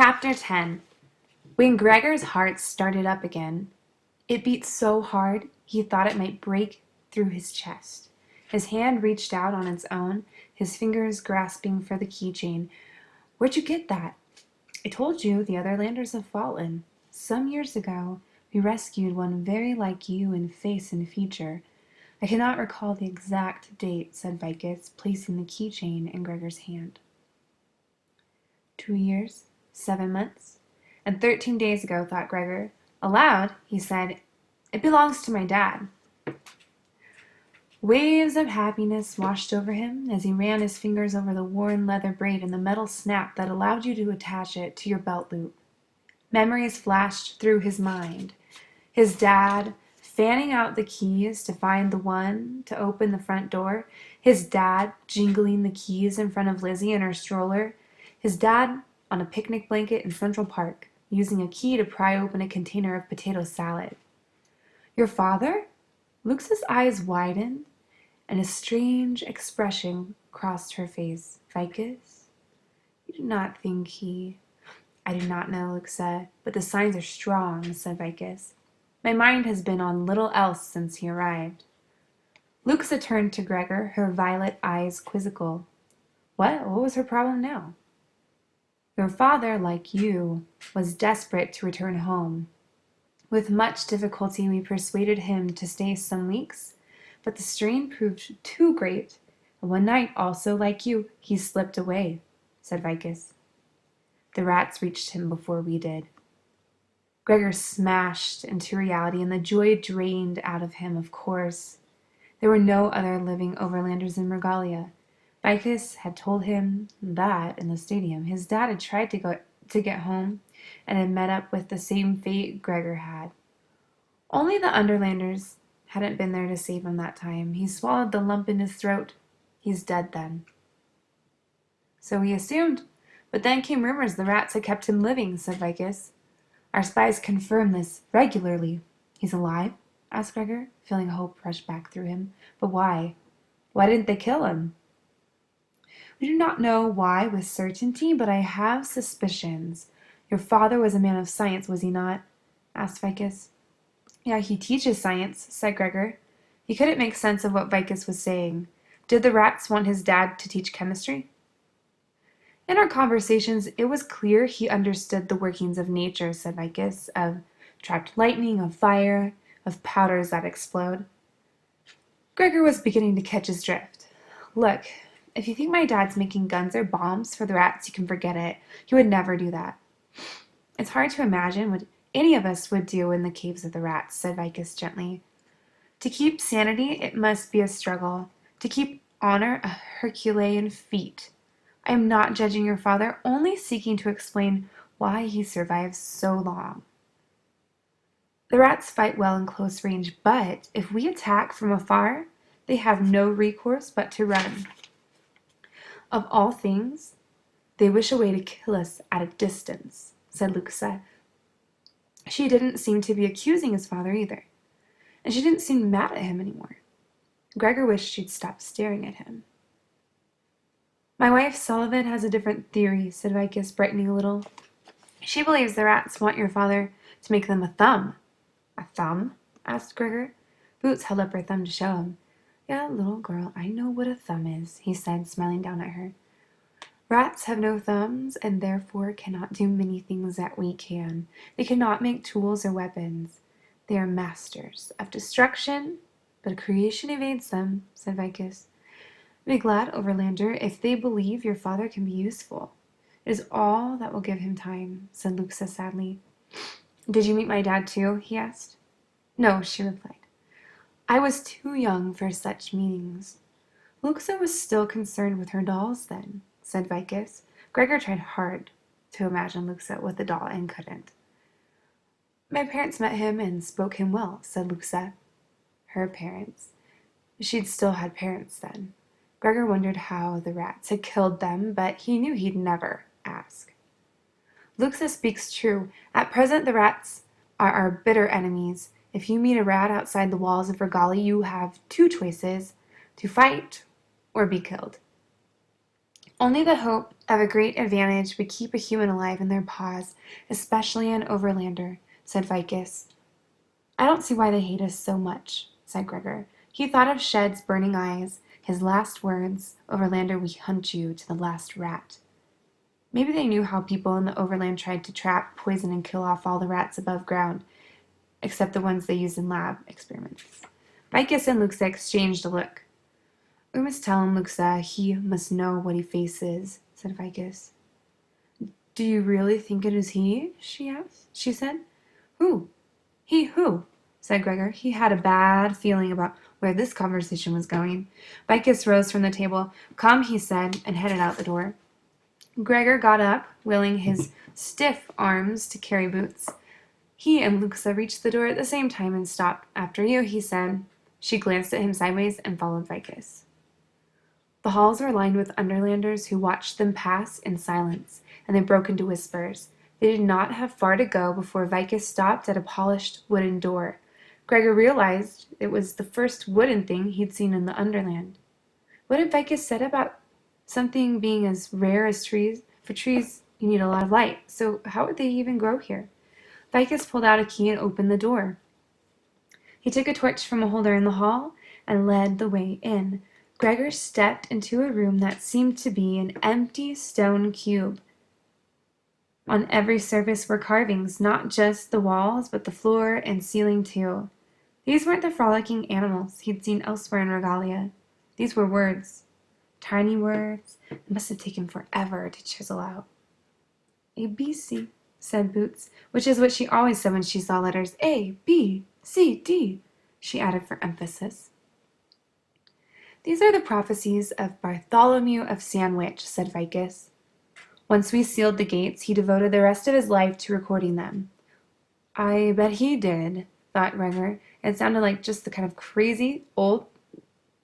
Chapter 10. When Gregor's heart started up again, it beat so hard he thought it might break through his chest. His hand reached out on its own, his fingers grasping for the keychain. "Where'd you get that?" "I told you the other landers have fallen. Some years ago, we rescued one very like you in face and feature. I cannot recall the exact date," said Vicus, placing the keychain in Gregor's hand. 2 years, 7 months, and 13 days ago, thought Gregor. Aloud, he said, "It belongs to my dad." Waves of happiness washed over him as he ran his fingers over the worn leather braid and the metal snap that allowed you to attach it to your belt loop. Memories flashed through his mind. His dad fanning out the keys to find the one to open the front door. His dad jingling the keys in front of Lizzie in her stroller. His dad on a picnic blanket in Central Park, using a key to pry open a container of potato salad. "Your father?" Lux's eyes widened, and a strange expression crossed her face. "Vicus? You do not think he—" "I do not know," Lux said, "but the signs are strong," said Vicus. "My mind has been on little else since he arrived." Luxa turned to Gregor, her violet eyes quizzical. What was her problem now? "Your father, like you, was desperate to return home. With much difficulty we persuaded him to stay some weeks, but the strain proved too great, and one night, also like you, he slipped away," said Vicus. "The rats reached him before we did." Gregor smashed into reality, and the joy drained out of him. Of course, there were no other living overlanders in Regalia. Vicus had told him that in the stadium. His dad had tried to get home and had met up with the same fate Gregor had. Only the Underlanders hadn't been there to save him that time. He swallowed the lump in his throat. "He's dead then." "So he assumed, but then came rumors the rats had kept him living," said Vicus. "Our spies confirm this regularly." "He's alive?" asked Gregor, feeling hope rush back through him. "But why? Why didn't they kill him?" "We do not know why with certainty, but I have suspicions. Your father was a man of science, was he not?" asked Vicus. "Yeah, he teaches science," said Gregor. He couldn't make sense of what Vicus was saying. Did the rats want his dad to teach chemistry? "In our conversations, it was clear he understood the workings of nature," said Vicus, "of trapped lightning, of fire, of powders that explode." Gregor was beginning to catch his drift. "Look, if you think my dad's making guns or bombs for the rats, you can forget it. He would never do that." "It's hard to imagine what any of us would do in the caves of the rats," said Vicus gently. "To keep sanity, it must be a struggle. To keep honor, a Herculean feat. I am not judging your father, only seeking to explain why he survived so long. The rats fight well in close range, but if we attack from afar, they have no recourse but to run. Of all things, they wish a way to kill us at a distance," said Luxa. She didn't seem to be accusing his father either, and she didn't seem mad at him anymore. Gregor wished she'd stop staring at him. "My wife Sullivan has a different theory," said Vicus, brightening a little. "She believes the rats want your father to make them a thumb." "A thumb?" asked Gregor. Boots held up her thumb to show him. "Yeah, little girl, I know what a thumb is," he said, smiling down at her. "Rats have no thumbs and therefore cannot do many things that we can. They cannot make tools or weapons. They are masters of destruction, but creation evades them," said Vicus. "Be glad, Overlander, if they believe your father can be useful. It is all that will give him time," said Luxa sadly. "Did you meet my dad too?" he asked. "No," she replied. "I was too young for such meetings." "Luxa was still concerned with her dolls then," said Vicus. Gregor tried hard to imagine Luxa with a doll and couldn't. "My parents met him and spoke him well," said Luxa. Her parents. She'd still had parents then. Gregor wondered how the rats had killed them, but he knew he'd never ask. "Luxa speaks true. At present the rats are our bitter enemies. If you meet a rat outside the walls of Regalia, you have two choices: to fight or be killed." Only the hope of a great advantage would keep a human alive in their paws, especially an overlander, said Vicus. I don't see why they hate us so much, said Gregor. He thought of Shed's burning eyes, his last words, Overlander, we hunt you to the last rat. Maybe they knew how people in the overland tried to trap, poison, and kill off all the rats above ground, except the ones they used in lab experiments. Vicus and Luxa exchanged a look. We must tell him, Luxa. He must know what he faces, said Vicus. Do you really think it is he? She asked. She said. Who? He who? Said Gregor. He had a bad feeling about where this conversation was going. Vicus rose from the table. Come, he said, and headed out the door. Gregor got up, willing his stiff arms to carry Boots. He and Luxa reached the door at the same time and stopped. After you, he said. She glanced at him sideways and followed Vicus. The halls were lined with Underlanders who watched them pass in silence, and they broke into whispers. They did not have far to go before Vicus stopped at a polished wooden door. Gregor realized it was the first wooden thing he'd seen in the Underland. What had Vicus said about something being as rare as trees? For trees, you need a lot of light, so how would they even grow here? Vicus pulled out a key and opened the door. He took a torch from a holder in the hall and led the way in. Gregor stepped into a room that seemed to be an empty stone cube. On every surface were carvings, not just the walls, but the floor and ceiling too. These weren't the frolicking animals he'd seen elsewhere in Regalia. These were words. Tiny words that must have taken forever to chisel out. A, B, C, said Boots, which is what she always said when she saw letters. A, B, C, D, she added for emphasis. These are the prophecies of Bartholomew of Sandwich, said Vicus. Once we sealed the gates, he devoted the rest of his life to recording them. I bet he did, thought Gregor. It sounded like just the kind of crazy old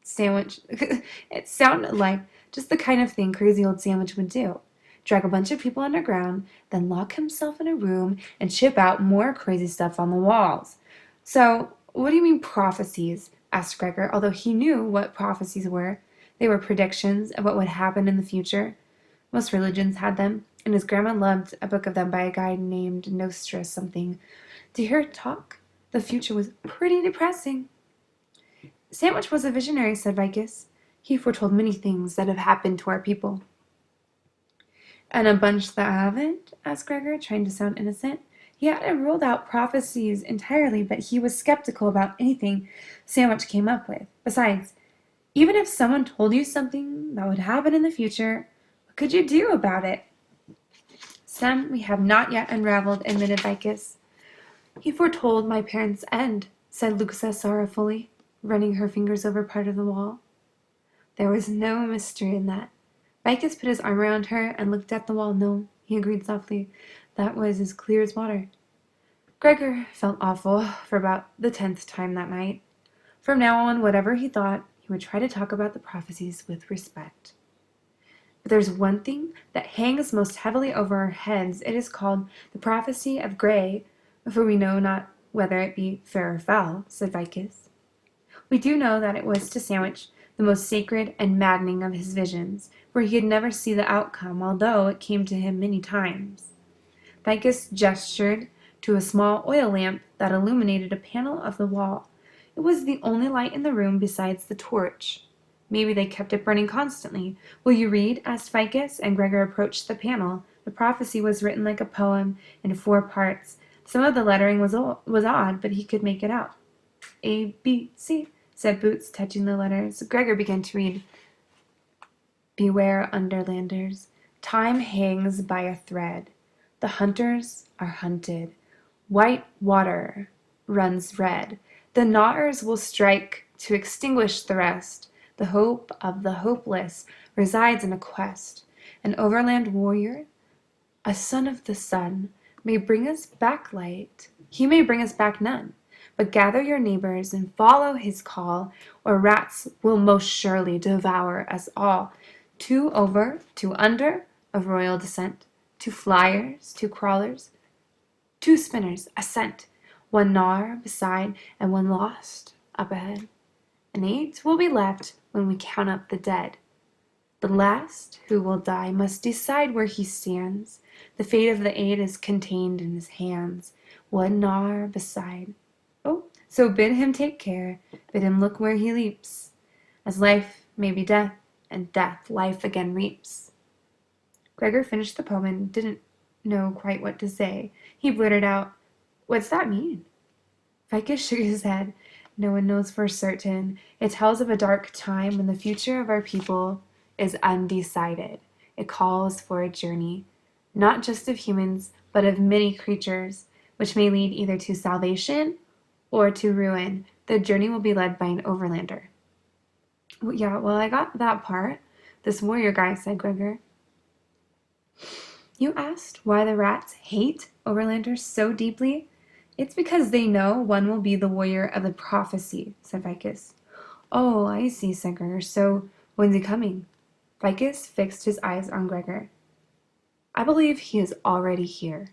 Sandwich. It sounded like just the kind of thing crazy old Sandwich would do. Drag a bunch of people underground, then lock himself in a room and chip out more crazy stuff on the walls. So, what do you mean prophecies? Asked Gregor, although he knew what prophecies were. They were predictions of what would happen in the future. Most religions had them, and his grandma loved a book of them by a guy named Nostra something. To hear it talk, the future was pretty depressing. Sandwich was a visionary, said Vicus. He foretold many things that have happened to our people. And a bunch that haven't? Asked Gregor, trying to sound innocent. He hadn't ruled out prophecies entirely, but he was skeptical about anything Sandwich came up with. Besides, even if someone told you something that would happen in the future, what could you do about it? Some we have not yet unraveled, admitted Vicus. He foretold my parents' end, said Luxa sorrowfully, running her fingers over part of the wall. There was no mystery in that. Vicus put his arm around her and looked at the wall. No, he agreed softly. That was as clear as water. Gregor felt awful for about the 10th time that night. From now on, whatever he thought, he would try to talk about the prophecies with respect. But there's one thing that hangs most heavily over our heads. It is called the prophecy of Grey, for we know not whether it be fair or foul, said Vicus. We do know that it was to Sandwich the most sacred and maddening of his visions, for he could never see the outcome, although it came to him many times. Vicus gestured to a small oil lamp that illuminated a panel of the wall. It was the only light in the room besides the torch. Maybe they kept it burning constantly. Will you read? Asked Vicus, and Gregor approached the panel. The prophecy was written like a poem in 4 parts. Some of the lettering was odd, but he could make it out. A, B, C, said Boots, touching the letters. Gregor began to read. Beware, Underlanders. Time hangs by a thread. The hunters are hunted. White water runs red. The gnawers will strike to extinguish the rest. The hope of the hopeless resides in a quest. An overland warrior, a son of the sun, may bring us back light. He may bring us back none. But gather your neighbors and follow his call, or rats will most surely devour us all. 2 over, 2 under, of royal descent. 2 flyers, 2 crawlers, 2 spinners, ascent. 1 gnawer beside, and 1 lost up ahead. And 8 will be left when we count up the dead. The last who will die must decide where he stands. The fate of the aid is contained in his hands. One gnawer beside. Oh, so bid him take care, bid him look where he leaps, as life may be death, and death life again reaps. Gregor finished the poem and didn't know quite what to say. He blurted out, "What's that mean?" Ficus shook his head. "No one knows for certain. It tells of a dark time when the future of our people is undecided. It calls for a journey, not just of humans, but of many creatures, which may lead either to salvation or to ruin. The journey will be led by an overlander." Well, I got that part. This warrior guy, said Gregor. You asked why the rats hate overlanders so deeply? It's because they know one will be the warrior of the prophecy, said Ficus. Oh, I see, said Gregor. So, when's he coming? Ficus fixed his eyes on Gregor. I believe he is already here.